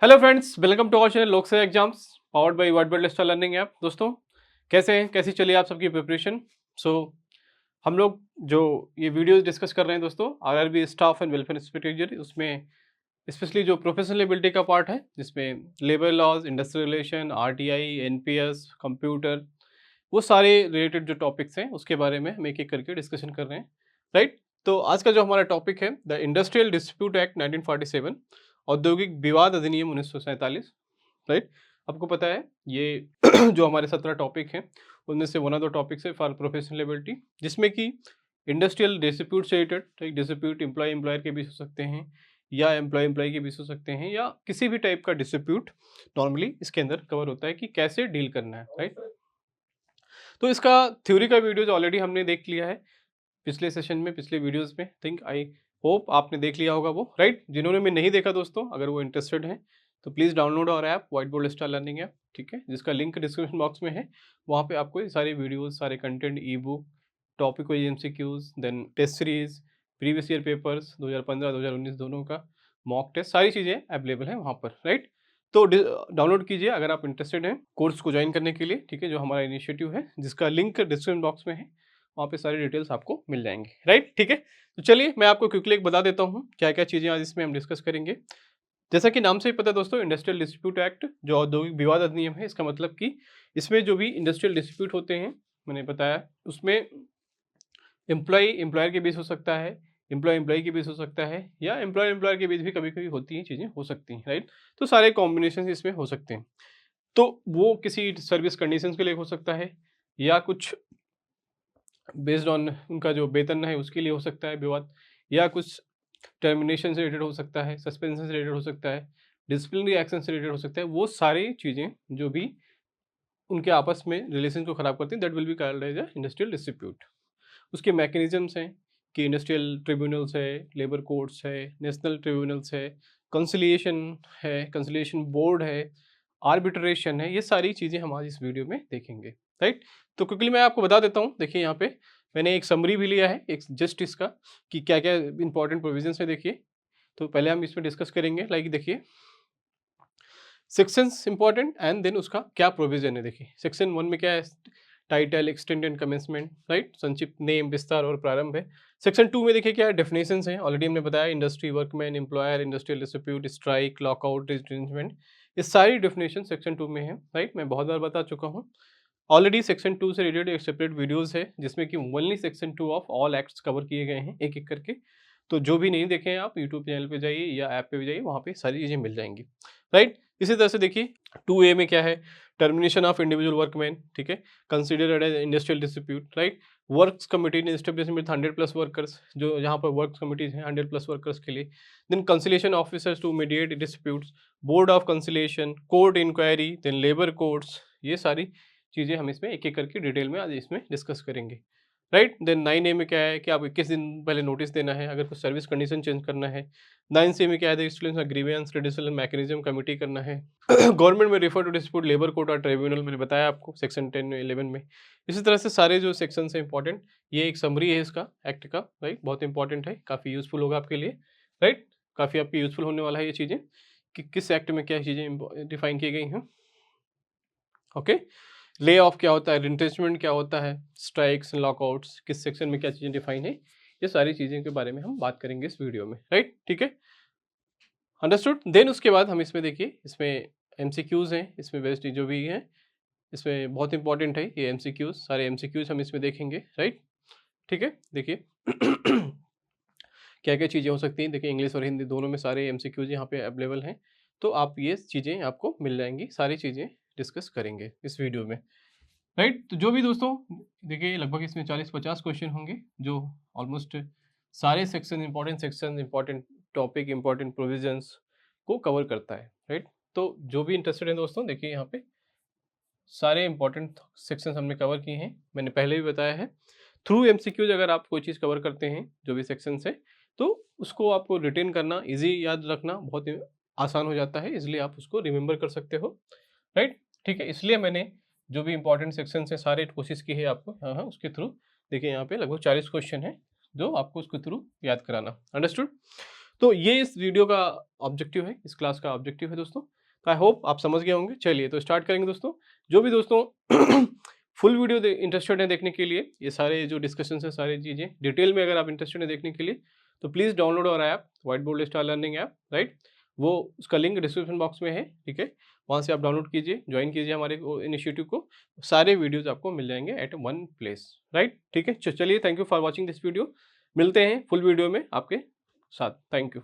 Hello friends, welcome to our channel Lok Seva exams powered by white board star learning app. दोस्तों कैसे हैं, कैसी चली आप सबकी प्रिपरेशन। सो हम लोग जो ये वीडियोस डिस्कस कर रहे हैं दोस्तों, RRB staff and welfare inspector, उसमें स्पेशली जो प्रोफेशनल एबिलिटी का पार्ट है जिसमें labour laws, industrial relation, RTI, NPS, computer, वो सारे रिलेटेड जो टॉपिक्स हैं उसके बारे में हम एक एक करके डिस्कशन कर रहे हैं, राइट। तो आज का जो हमारा टॉपिक है द इंडस्ट्रियल डिस्प्यूट एक्ट 1947, औद्योगिक विवाद अधिनियम 1947, राइट। आपको पता है ये जो हमारे 17 टॉपिक हैं उनमें से वन ऑफ द टॉपिक्स है फॉर प्रोफेशनल एबिलिटी, जिसमें कि इंडस्ट्रियल डिस्प्यूट से रिलेटेड डिस्प्यूट एम्प्लॉय एम्प्लॉयर के बीच हो सकते हैं, या एम्प्लॉय एम्प्लॉय के बीच हो सकते हैं, या किसी भी टाइप का डिस्प्यूट नॉर्मली इसके अंदर कवर होता है कि कैसे डील करना है, राइट। तो इसका थ्योरी का वीडियोज ऑलरेडी हमने देख लिया है पिछले सेशन में, पिछले वीडियोस में। थिंक आई होप आपने देख लिया होगा वो, राइट। जिन्होंने भी नहीं देखा दोस्तों, अगर वो इंटरेस्टेड हैं तो please download our app white board star learning app, ठीक है, जिसका लिंक डिस्क्रिप्शन बॉक्स में है। वहाँ पे आपको ये सारे वीडियोस, सारे content, e book, topic wise MCQs, then test series, previous year papers 2015-2019 दोनों का मॉक टेस्ट, सारी चीज़ें अवेलेबल हैं वहाँ पर, राइट। तो डाउनलोड कीजिए अगर आप इंटरेस्टेड हैं कोर्स को ज्वाइन करने के लिए, ठीक है, जो हमारा इनिशिएटिव है जिसका लिंक डिस्क्रिप्शन बॉक्स में है। वहाँ पे सारी डिटेल्स आपको मिल जाएंगी, राइट, ठीक है। तो चलिए मैं आपको क्विकली एक बता देता हूँ क्या क्या चीज़ें आज इसमें हम डिस्कस करेंगे। जैसा कि नाम से ही पता है दोस्तों, इंडस्ट्रियल डिस्प्यूट एक्ट जो औद्योगिक विवाद अधिनियम है, इसका मतलब कि इसमें जो भी इंडस्ट्रियल डिस्प्यूट होते हैं, मैंने बताया उसमें एम्प्लॉय एम्प्लॉयर के बीच हो सकता है, एम्प्लॉय एम्प्लॉय के बीच हो सकता है, या एम्प्लॉय एम्प्लॉयर के बीच भी कभी कभी होती हैं चीज़ें, हो सकती हैं, राइट। तो सारे कॉम्बिनेशन इसमें हो सकते हैं। तो वो किसी सर्विस कंडीशंस के लिए हो सकता है, या कुछ बेस्ड ऑन उनका जो वेतन है उसके लिए हो सकता है विवाद, या कुछ टर्मिनेशन से रिलेटेड हो सकता है, सस्पेंशन से रिलेटेड हो सकता है, डिसिप्लिनरी एक्शन से रिलेटेड हो सकता है। वो सारी चीज़ें जो भी उनके आपस में रिलेशन को ख़राब करती हैं, that will be called as a industrial dispute. उसके मैकेनिज़म्स हैं कि इंडस्ट्रियल ट्रिब्यूनल्स है, लेबर कोर्ट्स है, नेशनल ट्रिब्यूनल्स है, कंसिलिएशन है, कंसिलिएशन बोर्ड है, आर्बिट्रेशन है। ये सारी चीज़ें हम आज इस वीडियो में देखेंगे, राइट। तो क्विकली मैं आपको बता देता हूँ। देखिए यहाँ पे मैंने एक समरी भी लिया है, एक जस्ट इसका कि क्या-क्या इंपॉर्टेंट प्रोविजंस है, देखिए। तो पहले हम इसमें डिस्कस करेंगे, लाइक देखिए सेक्शंस इंपॉर्टेंट एंड देन उसका क्या प्रोविजन है। देखिए सेक्शन 1 में क्या है, title, extend and commencement, right, संक्षिप्त, नेम, विस्तार और प्रारंभ है। सेक्शन 2 में देखिए क्या है, डेफिनेशंस हैं, ऑलरेडी हमने बताया, industry, workman, employer, industrial dispute, strike, lockout, retrenchment, ये सारी डेफिनेशन सेक्शन 2 में है, राइट। मैं बहुत बार बता चुका हूँ ऑलरेडी। सेक्शन 2 से रिलेटेड एक सेपरेट वीडियोस है जिसमें कि only section 2 of all acts cover किए गए हैं एक एक करके। तो जो भी नहीं देखे हैं आप यूट्यूब चैनल पे जाइए या ऐप पे भी जाइए, वहाँ पे सारी चीज़ें मिल जाएंगी, राइट। इसी तरह से देखिए 2A में क्या है, टर्मिनेशन ऑफ इंडिविजुअल वर्कमैन, ठीक है, considered as industrial dispute, right. Works committee ने एस्टेब्लिशमेंट 100+ वर्कर्स, जो यहाँ पर वर्क्स कमिटीज हैं 100+ वर्कर्स के लिए। Then conciliation officers to mediate disputes, board of conciliation, court inquiry, then labour courts, ये सारी चीज़ें हम इसमें एक एक करके डिटेल में आज इसमें डिस्कस करेंगे, राइट। देन 9A में क्या है कि आपको 21 दिन पहले नोटिस देना है अगर कुछ सर्विस कंडीशन चेंज करना है। 9C में क्या है, ग्रीवेंस रिड्यूसल मैकेनिज्म कमिटी करना है। गवर्नमेंट में refer to dispute labour court और ट्रिब्यूनल, मैंने बताया आपको सेक्शन 10 में 11 में। इसी तरह से सारे जो सेक्शन है इंपॉर्टेंट, ये एक समरी है इसका एक्ट का, राइट, बहुत इंपॉर्टेंट है, काफ़ी यूजफुल होगा आपके लिए, राइट। काफ़ी आपकी यूजफुल होने वाला है ये चीज़ें कि किस एक्ट में क्या चीज़ें डिफाइन की गई हैं, ओके। ले ऑफ क्या होता है, रिट्रेंचमेंट क्या होता है, स्ट्राइक्स, लॉकआउट्स, किस सेक्शन में क्या चीज़ें डिफाइन है, ये सारी चीज़ें के बारे में हम बात करेंगे इस वीडियो में, राइट, ठीक है, अंडरस्टूड। देन उसके बाद हम इसमें देखिए, इसमें एमसीक्यूज़ हैं, इसमें बेस्ड जो भी हैं, इसमें बहुत इंपॉर्टेंट है ये एमसीक्यूज़, सारे एमसीक्यूज़ हम इसमें देखेंगे, राइट, ठीक है। देखिए क्या क्या चीज़ें हो सकती हैं, देखिए इंग्लिश और हिंदी दोनों में सारे एमसीक्यूज़ यहाँ पे अवेलेबल हैं। तो आप ये चीज़ें आपको मिल जाएंगी, सारी चीज़ें डिस्कस करेंगे इस वीडियो में, राइट। तो जो भी दोस्तों देखिए लगभग इसमें 40-50 क्वेश्चन होंगे, जो ऑलमोस्ट सारे section, important topic, important provisions को कवर करता है, राइट। तो जो भी इंटरेस्टेड है दोस्तों, देखिए यहाँ पे सारे इंपॉर्टेंट सेक्शंस हमने कवर किए हैं, मैंने पहले भी बताया है। थ्रू एमसीक्यूज अगर आप कोई चीज़ कवर करते हैं, जो भी सेक्शन है, तो उसको आपको रिटेन करना, इजी याद रखना बहुत ही आसान हो जाता है, इसलिए आप उसको रिमेंबर कर सकते हो, राइट, ठीक है। इसलिए मैंने जो भी इंपॉर्टेंट सेक्शन है सारे कोशिश की है आपको, हाँ हाँ, उसके थ्रू देखिए यहाँ पे लगभग 40 क्वेश्चन है जो आपको उसके थ्रू याद कराना, अंडरस्टूड। तो ये इस वीडियो का ऑब्जेक्टिव है, इस क्लास का ऑब्जेक्टिव है दोस्तों। तो आई होप आप समझ गए होंगे। चलिए तो स्टार्ट करेंगे दोस्तों। जो भी दोस्तों फुल वीडियो इंटरेस्टेड है देखने के लिए, ये सारे जो डिस्कशन है, सारी चीज़ें डिटेल में अगर आप इंटरेस्टेड है देखने के लिए, तो please download our app, white board star learning app, right. वो उसका लिंक डिस्क्रिप्शन बॉक्स में है, ठीक है। वहाँ से आप डाउनलोड कीजिए, ज्वाइन कीजिए हमारे इनिशिएटिव को। सारे वीडियोज़ आपको मिल जाएंगे एट वन प्लेस, राइट, ठीक है। चलिए, thank you for watching this video. मिलते हैं फुल वीडियो में आपके साथ। Thank you.